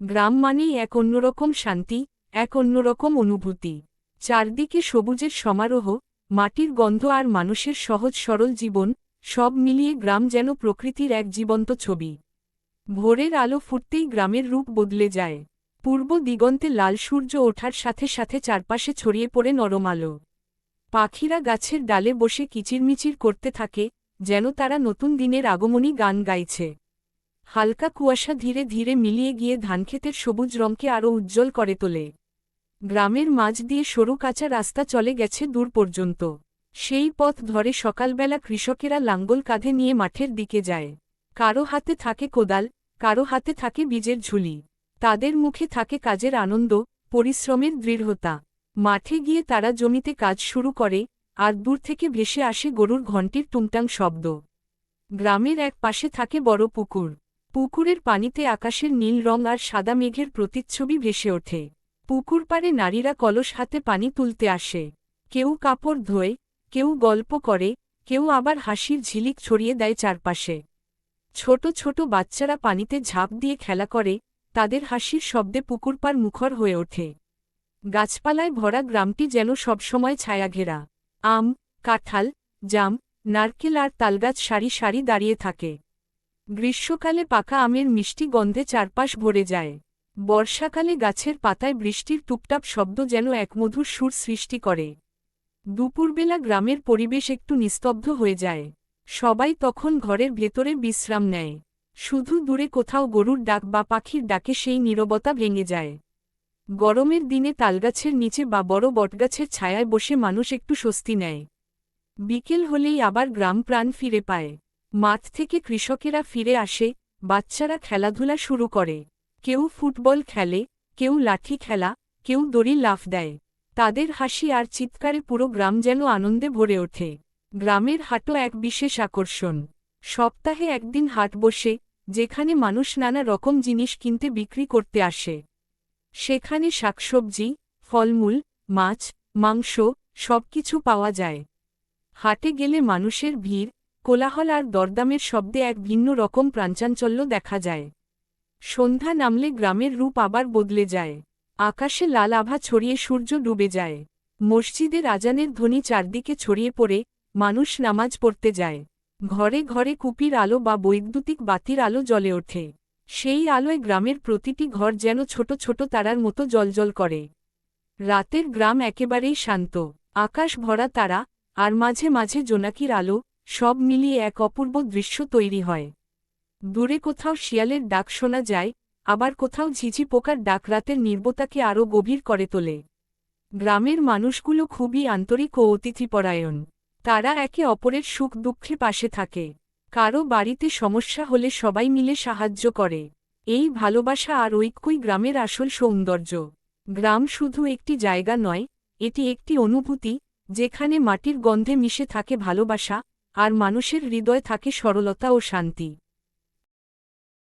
গ্রাম মানেই এক অন্যরকম শান্তি, এক অন্যরকম অনুভূতি। চারদিকে সবুজের সমারোহ, মাটির গন্ধ আর মানুষের সহজ সরল জীবন, সব মিলিয়ে গ্রাম যেন প্রকৃতির এক জীবন্ত ছবি। ভোরের আলো ফুটতেই গ্রামের রূপ বদলে যায়। পূর্ব দিগন্তে লাল সূর্য ওঠার সাথে সাথে চারপাশে ছড়িয়ে পড়ে নরম আলো। পাখিরা গাছের ডালে বসে কিচিরমিচির করতে থাকে, যেন তারা নতুন দিনের আগমনী গান গাইছে। হালকা কুয়াশা ধীরে ধীরে মিলিয়ে গিয়ে ধানক্ষেতের সবুজ রঙকে আরও উজ্জ্বল করে তোলে। গ্রামের মাঝ দিয়ে সরু কাঁচা রাস্তা চলে গেছে দূর পর্যন্ত। সেই পথ ধরে সকালবেলা কৃষকেরা লাঙ্গল কাঁধে নিয়ে মাঠের দিকে যায়। কারো হাতে থাকে কোদাল, কারো হাতে থাকে বীজের ঝুলি। তাদের মুখে থাকে কাজের আনন্দ, পরিশ্রমের দৃঢ়তা। মাঠে গিয়ে তারা জমিতে কাজ শুরু করে, আর দূর থেকে ভেসে আসে গরুর ঘণ্টির টুংটাং শব্দ। গ্রামের এক পাশে থাকে বড় পুকুর। পুকুরের পানিতে আকাশের নীল রং আর সাদা মেঘের প্রতিচ্ছবি ভেসে ওঠে। পুকুর পাড়ে নারীরা কলস হাতে পানি তুলতে আসে। কেউ কাপড় ধোয়, কেউ গল্প করে, কেউ আবার হাসির ঝিলিক ছড়িয়ে দেয় চারপাশে। ছোট ছোট বাচ্চারা পানিতে ঝাঁপ দিয়ে খেলা করে, তাদের হাসির শব্দে পুকুর পাড় মুখর হয়ে ওঠে। গাছপালায় ভরা গ্রামটি যেন সবসময় ছায়াঘেরা। আম, কাঁঠাল, জাম, নারকেল আর তালগাছ সারি সারি দাঁড়িয়ে থাকে। গ্রীষ্মকালে পাকা আমের মিষ্টি গন্ধে চারপাশ ভরে যায়। বর্ষাকালে গাছের পাতায় বৃষ্টির টুপটাপ শব্দ যেন এক মধুর সুর সৃষ্টি করে। দুপুরবেলা গ্রামের পরিবেশ একটু নিস্তব্ধ হয়ে যায়। সবাই তখন ঘরের ভেতরে বিশ্রাম নেয়। শুধু দূরে কোথাও গরুর ডাক বা পাখির ডাকে সেই নীরবতা ভেঙে যায়। গরমের দিনে তালগাছের নিচে বা বড় বটগাছের ছায়ায় বসে মানুষ একটু স্বস্তি নেয়। বিকেল হলেই আবার গ্রাম প্রাণ ফিরে পায়। মাঠ থেকে কৃষকেরা ফিরে আসে, বাচ্চারা খেলাধুলা শুরু করে। কেউ ফুটবল খেলে, কেউ লাঠি খেলা, কেউ দড়ি লাফ দেয়। তাদের হাসি আর চিৎকারে পুরো গ্রাম যেন আনন্দে ভরে ওঠে। গ্রামের হাটও এক বিশেষ আকর্ষণ। সপ্তাহে একদিন হাট বসে, যেখানে মানুষ নানা রকম জিনিস কিনতে বিক্রি করতে আসে। সেখানে শাকসবজি, ফলমূল, মাছ, মাংস সবকিছু পাওয়া যায়। হাটে গেলে মানুষের ভিড়, কোলাহল আর দরদামের শব্দে এক ভিন্ন রকম প্রাণচাঞ্চল্য দেখা যায়। সন্ধ্যা নামলে গ্রামের রূপ আবার বদলে যায়। আকাশে লাল আভা ছড়িয়ে সূর্য ডুবে যায়। মসজিদের আজানের ধ্বনি চারদিকে ছড়িয়ে পড়ে, মানুষ নামাজ পড়তে যায়। ঘরে ঘরে কুপির আলো বা বৈদ্যুতিক বাতির আলো জ্বলে ওঠে। সেই আলোয় গ্রামের প্রতিটি ঘর যেন ছোট ছোট তারার মতো জ্বলজ্বল করে। রাতের গ্রাম একেবারেই শান্ত। আকাশ ভরা তারা, আর মাঝে মাঝে জোনাকির আলো, সব মিলিয়ে এক অপূর্ব দৃশ্য তৈরি হয়। দূরে কোথাও শিয়ালের ডাক শোনা যায়, আবার কোথাও ঝিঝি পোকার ডাক রাতের নির্বতাকে আরও গভীর করে তোলে। গ্রামের মানুষগুলো খুবই আন্তরিক ও অতিথিপরায়ণ। তারা একে অপরের সুখ দুঃখে পাশে থাকে। কারো বাড়িতে সমস্যা হলে সবাই মিলে সাহায্য করে। এই ভালোবাসা আর ঐক্যই গ্রামের আসল সৌন্দর্য। গ্রাম শুধু একটি জায়গা নয়, এটি একটি অনুভূতি, যেখানে মাটির গন্ধে মিশে থাকে ভালোবাসা, আর মানুষের হৃদয়ে থাকে সরলতা ও শান্তি।